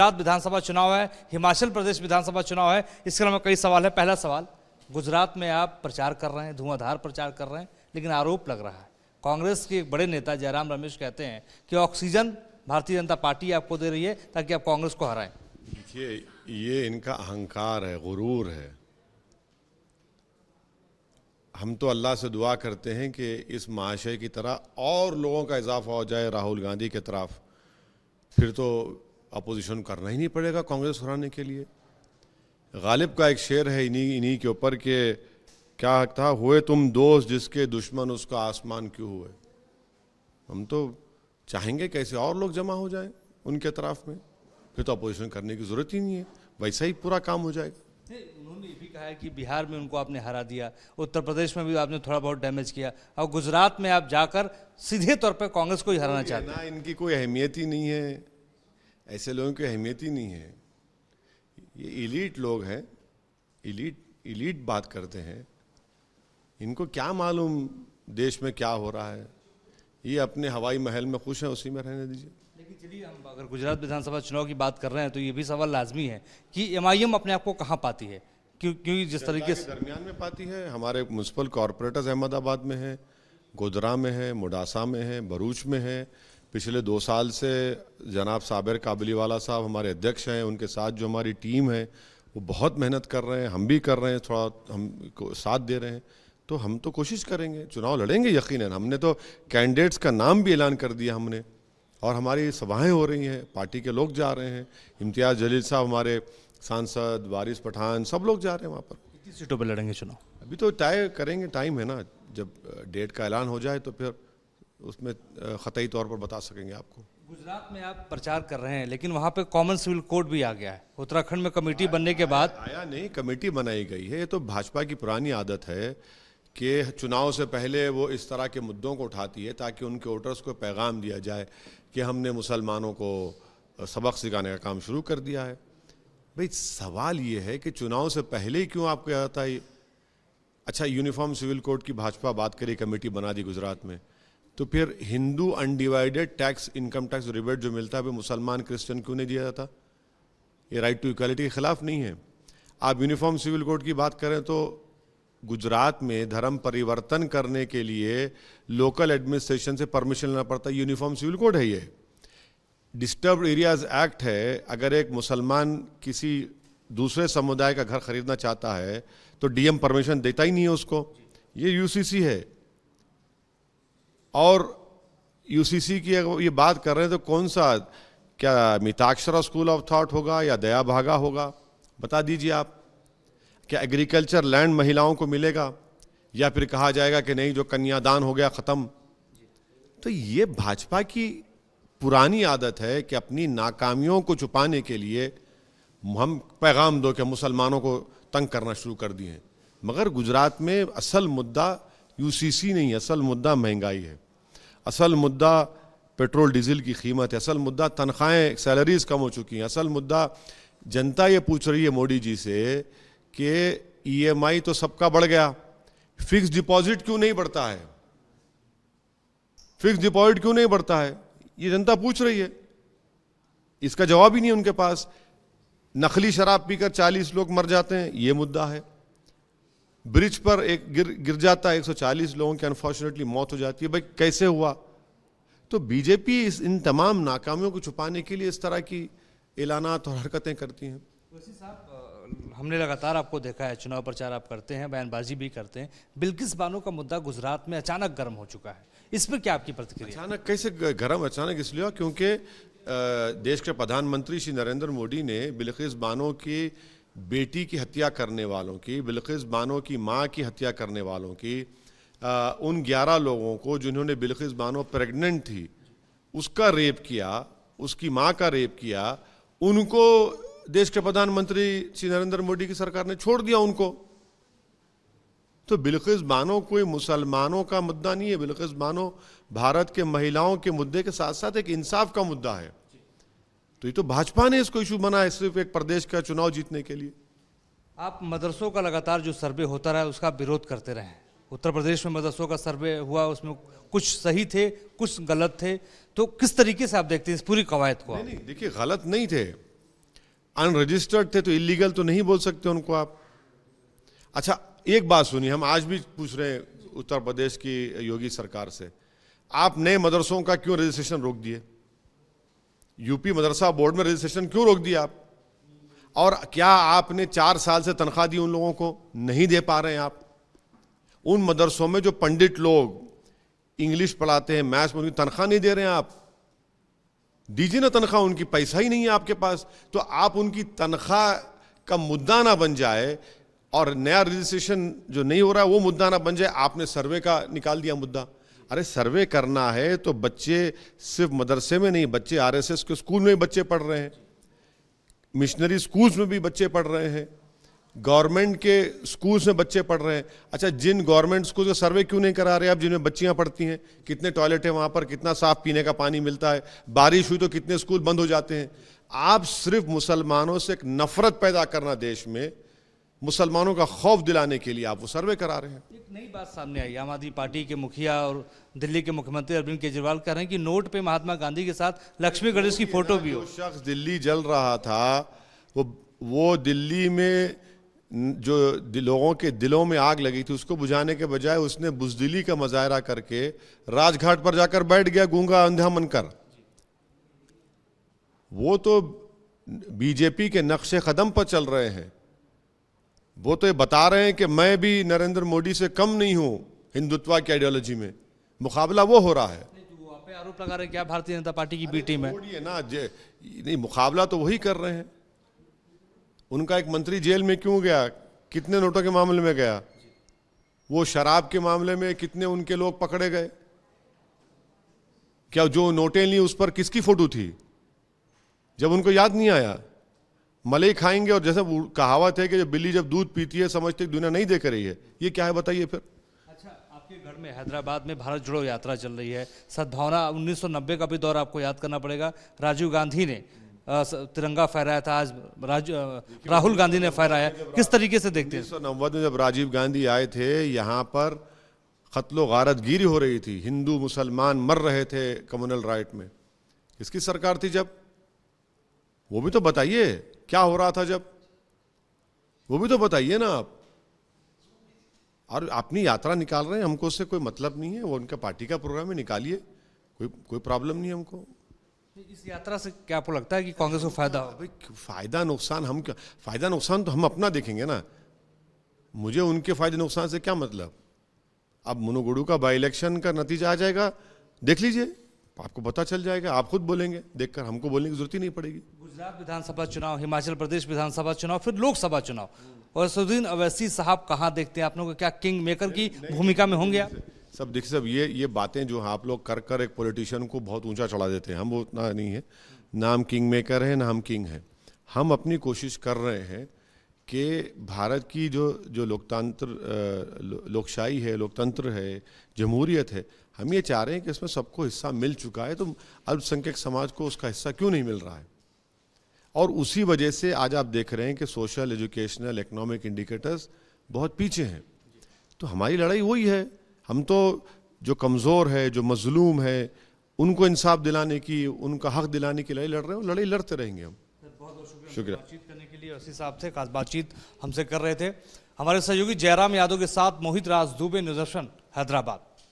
गुजरात विधानसभा चुनाव है, हिमाचल प्रदेश विधानसभा चुनाव है। इसके अलावा कई सवाल है। पहला सवाल, गुजरात में आप प्रचार कर रहे हैं, धुआंधार प्रचार कर रहे हैं, लेकिन आरोप लग रहा है, कांग्रेस के एक बड़े नेता जयराम रमेश कहते हैं कि ऑक्सीजन भारतीय जनता पार्टी आपको दे रही है ताकि आप कांग्रेस को हराएं। देखिए, ये इनका अहंकार है, गुरूर है। हम तो अल्लाह से दुआ करते हैं कि इस महाशय की तरह और लोगों का इजाफा हो जाए राहुल गांधी के तरफ, फिर तो अपोजिशन करना ही नहीं पड़ेगा कांग्रेस हराने के लिए। गालिब का एक शेर है इन्हीं के ऊपर कि क्या था, हुए तुम दोस्त जिसके दुश्मन उसका आसमान क्यों हुए। हम तो चाहेंगे कैसे और लोग जमा हो जाएं उनके तरफ में, फिर तो अपोजिशन करने की जरूरत ही नहीं है, वैसा ही पूरा काम हो जाएगा। उन्होंने ये भी कहा है कि बिहार में उनको आपने हरा दिया, उत्तर प्रदेश में भी आपने थोड़ा बहुत डैमेज किया, और गुजरात में आप जाकर सीधे तौर पर कांग्रेस को ही हराना चाहते हैं। ना, इनकी कोई अहमियत ही नहीं है, ऐसे लोगों की अहमियत ही नहीं है। ये इलीट लोग हैं, इलीट बात करते हैं। इनको क्या मालूम देश में क्या हो रहा है। ये अपने हवाई महल में खुश हैं, उसी में रहने दीजिए। लेकिन चलिए, हम अगर गुजरात विधानसभा चुनाव की बात कर रहे हैं तो ये भी सवाल लाजमी है कि एमआईएम अपने आप को कहाँ पाती है, क्योंकि जिस तरीके से दरमियान में पाती है। हमारे म्यूनसिपल कॉरपोरेटर्स अहमदाबाद में है, गोधरा में है, मुडासा में है, भरूच में है। पिछले 2 साल से जनाब साबिर काबलीवाला साहब हमारे अध्यक्ष हैं, उनके साथ जो हमारी टीम है वो बहुत मेहनत कर रहे हैं, हम भी कर रहे हैं, थोड़ा हम साथ दे रहे हैं। तो हम तो कोशिश करेंगे, चुनाव लड़ेंगे यकीनन। हमने तो कैंडिडेट्स का नाम भी ऐलान कर दिया हमने, और हमारी सभाएं हो रही हैं, पार्टी के लोग जा रहे हैं। इम्तियाज़ जलील साहब हमारे सांसद, वारिस पठान, सब लोग जा रहे हैं वहाँ पर। कितनी सीटों पर लड़ेंगे चुनाव? अभी तो तय करेंगे, टाइम है ना, जब डेट का ऐलान हो जाए तो फिर उसमें ख़तई तौर पर बता सकेंगे आपको। गुजरात में आप प्रचार कर रहे हैं, लेकिन वहाँ पे कॉमन सिविल कोड भी आ गया है। उत्तराखंड में कमेटी बनने के बाद आया नहीं, कमेटी बनाई गई है। ये तो भाजपा की पुरानी आदत है कि चुनाव से पहले वो इस तरह के मुद्दों को उठाती है ताकि उनके वोटर्स को पैगाम दिया जाए कि हमने मुसलमानों को सबक सिखाने का काम शुरू कर दिया है। भाई, सवाल ये है कि चुनाव से पहले ही क्यों आपको आता है। अच्छा, यूनिफॉर्म सिविल कोड की भाजपा बात करी, कमेटी बना दी गुजरात में, तो फिर Hindu undivided tax, income tax rebate जो मिलता है वो मुसलमान क्रिश्चियन क्यों नहीं दिया जाता। ये राइट टू इक्वालिटी के खिलाफ नहीं है। आप यूनिफॉर्म सिविल कोड की बात करें तो गुजरात में धर्म परिवर्तन करने के लिए लोकल एडमिनिस्ट्रेशन से परमिशन लेना पड़ता है। यूनिफॉर्म सिविल कोड है ये, डिस्टर्ब्ड एरियाज एक्ट है। अगर एक मुसलमान किसी दूसरे समुदाय का घर खरीदना चाहता है तो डीएम परमिशन देता ही नहीं है उसको। ये यूसीसी है, और यूसीसी की अगर ये बात कर रहे हैं तो कौन सा, क्या मिताक्षरा स्कूल ऑफ थॉट होगा या दया भागा होगा, बता दीजिए आप। क्या एग्रीकल्चर लैंड महिलाओं को मिलेगा, या फिर कहा जाएगा कि नहीं जो कन्यादान हो गया खत्म। तो ये भाजपा की पुरानी आदत है कि अपनी नाकामियों को छुपाने के लिए हम पैगाम दो कि मुसलमानों को तंग करना शुरू कर दिए हैं। मगर गुजरात में असल मुद्दा यूसीसी नहीं है, असल मुद्दा महंगाई है, असल मुद्दा पेट्रोल डीजल की कीमत है, असल मुद्दा तनख्वाहें, सैलरीज कम हो चुकी हैं, असल मुद्दा जनता ये पूछ रही है मोदी जी से कि ईएमआई तो सबका बढ़ गया, फिक्स डिपॉजिट क्यों नहीं बढ़ता है, फिक्स डिपॉजिट क्यों नहीं बढ़ता है, ये जनता पूछ रही है। इसका जवाब ही नहीं उनके पास। नकली शराब पीकर 40 लोग मर जाते हैं, ये मुद्दा है। ब्रिज पर एक गिर जाता है, 140 लोगों की अनफॉर्चुनेटली मौत हो जाती है। भाई, कैसे हुआ। तो बीजेपी इन तमाम नाकामियों को छुपाने के लिए इस तरह की ऐलानात और हरकतें करती हैं। वैसे साहब, हमने लगातार आपको देखा है, चुनाव प्रचार आप करते हैं, बयानबाजी भी करते हैं। बिल्किस बानो का मुद्दा गुजरात में अचानक गर्म हो चुका है, इस पर क्या आपकी प्रतिक्रिया? अचानक कैसे गर्म, अचानक इसलिए हुआ क्योंकि देश के प्रधानमंत्री श्री नरेंद्र मोदी ने बिल्किस बानो की बेटी की हत्या करने वालों की, बिल्किस बानो की माँ की हत्या करने वालों की, उन 11 लोगों को जिन्होंने बिल्किस बानो प्रेग्नेंट थी उसका रेप किया, उसकी माँ का रेप किया, उनको देश के प्रधानमंत्री श्री नरेंद्र मोदी की सरकार ने छोड़ दिया उनको। तो बिल्किस बानो कोई मुसलमानों का मुद्दा नहीं है, बिल्किस बानो भारत के महिलाओं के मुद्दे के साथ साथ एक इंसाफ का मुद्दा है। तो ये तो भाजपा ने इसको इशू बनाया है सिर्फ एक प्रदेश का चुनाव जीतने के लिए। आप मदरसों का लगातार जो सर्वे होता रहा उसका विरोध करते रहे। उत्तर प्रदेश में मदरसों का सर्वे हुआ, उसमें कुछ सही थे, कुछ गलत थे, तो किस तरीके से आप देखते हैं इस पूरी कवायद को? नहीं, देखिए, गलत नहीं थे, अनरजिस्टर्ड थे तो इलीगल तो नहीं बोल सकते उनको आप। अच्छा एक बात सुनिए, हम आज भी पूछ रहे हैं उत्तर प्रदेश की योगी सरकार से, आप नए मदरसों का क्यों रजिस्ट्रेशन रोक दिए? यूपी मदरसा बोर्ड में रजिस्ट्रेशन क्यों रोक दिया आप? और क्या आपने 4 साल से तनख्वाह दी उन लोगों को? नहीं दे पा रहे हैं आप। उन मदरसों में जो पंडित लोग इंग्लिश पढ़ाते हैं, मैथ्स में, उनकी तनख्वाह नहीं दे रहे हैं आप। दीजिए ना तनख्वाह, उनकी पैसा ही नहीं है आपके पास। तो आप उनकी तनख्वाह का मुद्दा ना बन जाए और नया रजिस्ट्रेशन जो नहीं हो रहा है वो मुद्दा ना बन जाए। आपने सर्वे का निकाल दिया मुद्दा। अरे सर्वे करना है तो बच्चे सिर्फ मदरसे में नहीं, बच्चे आरएसएस के स्कूल में भी बच्चे पढ़ रहे हैं, मिशनरी स्कूल्स में भी बच्चे पढ़ रहे हैं, गवर्नमेंट के स्कूल्स में बच्चे पढ़ रहे हैं। अच्छा, जिन गवर्नमेंट स्कूल का सर्वे क्यों नहीं करा रहे आप, जिनमें बच्चियां पढ़ती हैं? कितने टॉयलेट है वहां पर, कितना साफ पीने का पानी मिलता है? बारिश हुई तो कितने स्कूल बंद हो जाते हैं? आप सिर्फ मुसलमानों से एक नफरत पैदा करना, देश में मुसलमानों का खौफ दिलाने के लिए आप वो सर्वे करा रहे हैं। एक नई बात सामने आई, आम आदमी पार्टी के मुखिया और दिल्ली के मुख्यमंत्री अरविंद केजरीवाल कह रहे हैं कि नोट पे महात्मा गांधी के साथ लक्ष्मी गणेश की फोटो भी हो। जो शख्स दिल्ली जल रहा था वो दिल्ली में जो लोगों के दिलों में आग लगी थी उसको बुझाने के बजाय उसने बुजदिली का मुजाहरा करके राजघाट पर जाकर बैठ गया गूंगा अंधा बनकर। वो तो बीजेपी के नक्शे कदम पर चल रहे हैं। वो तो ये बता रहे हैं कि मैं भी नरेंद्र मोदी से कम नहीं हूं हिंदुत्व की आइडियोलॉजी में। मुकाबला वो हो रहा है। वहाँ पे आरोप लगा रहे हैं क्या भारतीय जनता पार्टी की बी टीम है? ना नहीं, मुकाबला तो वही कर रहे हैं। उनका एक मंत्री जेल में क्यों गया? कितने नोटों के मामले में गया? वो शराब के मामले में कितने उनके लोग पकड़े गए? क्या जो नोटें ली उस पर किसकी फोटो थी? जब उनको याद नहीं आया, मलई खाएंगे। और जैसे कहावत है कि जब बिल्ली जब दूध पीती है समझते दुनिया नहीं देख रही है। ये क्या है बताइए फिर? अच्छा, आपके घर में हैदराबाद में भारत जोड़ो यात्रा चल रही है, सद्भावना 1990 का भी दौर आपको याद करना पड़ेगा। राजीव गांधी ने तिरंगा फहराया था, आज राहुल गांधी ने फहराया। किस तरीके से देखते हैं? 1990 में जब राजीव गांधी आए थे यहाँ पर कत्लो गारतगिरी हो रही थी, हिंदू मुसलमान मर रहे थे कम्युनल राइट में। किसकी सरकार थी जब? वो भी तो बताइए क्या हो रहा था जब, वो भी तो बताइए ना आप। और अपनी यात्रा निकाल रहे हैं, हमको उससे कोई मतलब नहीं है। वो उनका पार्टी का प्रोग्राम है, निकालिए, कोई प्रॉब्लम नहीं है हमको। इस यात्रा से क्या आपको लगता है कि कांग्रेस को फायदा हो? फायदा नुकसान हम क्या, फायदा नुकसान तो हम अपना देखेंगे ना। मुझे उनके फायदे नुकसान से क्या मतलब? अब मुनुगुडू का बाई इलेक्शन का नतीजा आ जाएगा, देख लीजिए, आपको पता चल जाएगा। आप खुद बोलेंगे देखकर, हमको बोलने की जरूरत ही नहीं पड़ेगी। गुजरात विधानसभा चुनाव, हिमाचल प्रदेश विधानसभा चुनाव, फिर लोकसभा चुनाव, और असदुद्दीन अवैसी साहब कहाँ देखते हैं आप लोगों को? क्या किंग मेकर की भूमिका में होंगे आप? सब देखिए, सब ये बातें जो आप लोग कर कर एक पॉलिटिशियन को बहुत ऊंचा चढ़ा देते हैं। हम वो उतना नहीं है, ना हम किंग मेकर है ना हम किंग हैं। हम अपनी कोशिश कर रहे हैं कि भारत की जो लोकशाही है, लोकतंत्र है, जमहूरियत है, हम ये चाह रहे हैं कि इसमें सबको हिस्सा मिल चुका है, तो अल्पसंख्यक समाज को उसका हिस्सा क्यों नहीं मिल रहा है? और उसी वजह से आज आप देख रहे हैं कि सोशल, एजुकेशनल, इकोनॉमिक इंडिकेटर्स बहुत पीछे हैं। तो हमारी लड़ाई वही है। हम तो जो कमज़ोर है, जो मजलूम है, उनको इंसाफ दिलाने की, उनका हक दिलाने की लड़ाई लड़ रहे हैं, लड़ाई लड़ते रहेंगे हम। बहुत शुक्रिया बातचीत करने के लिए। अवैसी साहब थे, खास बातचीत हमसे कर रहे थे। हमारे सहयोगी जयराम यादव के साथ मोहित राज दुबे, न्यूज़ 8 हैदराबाद।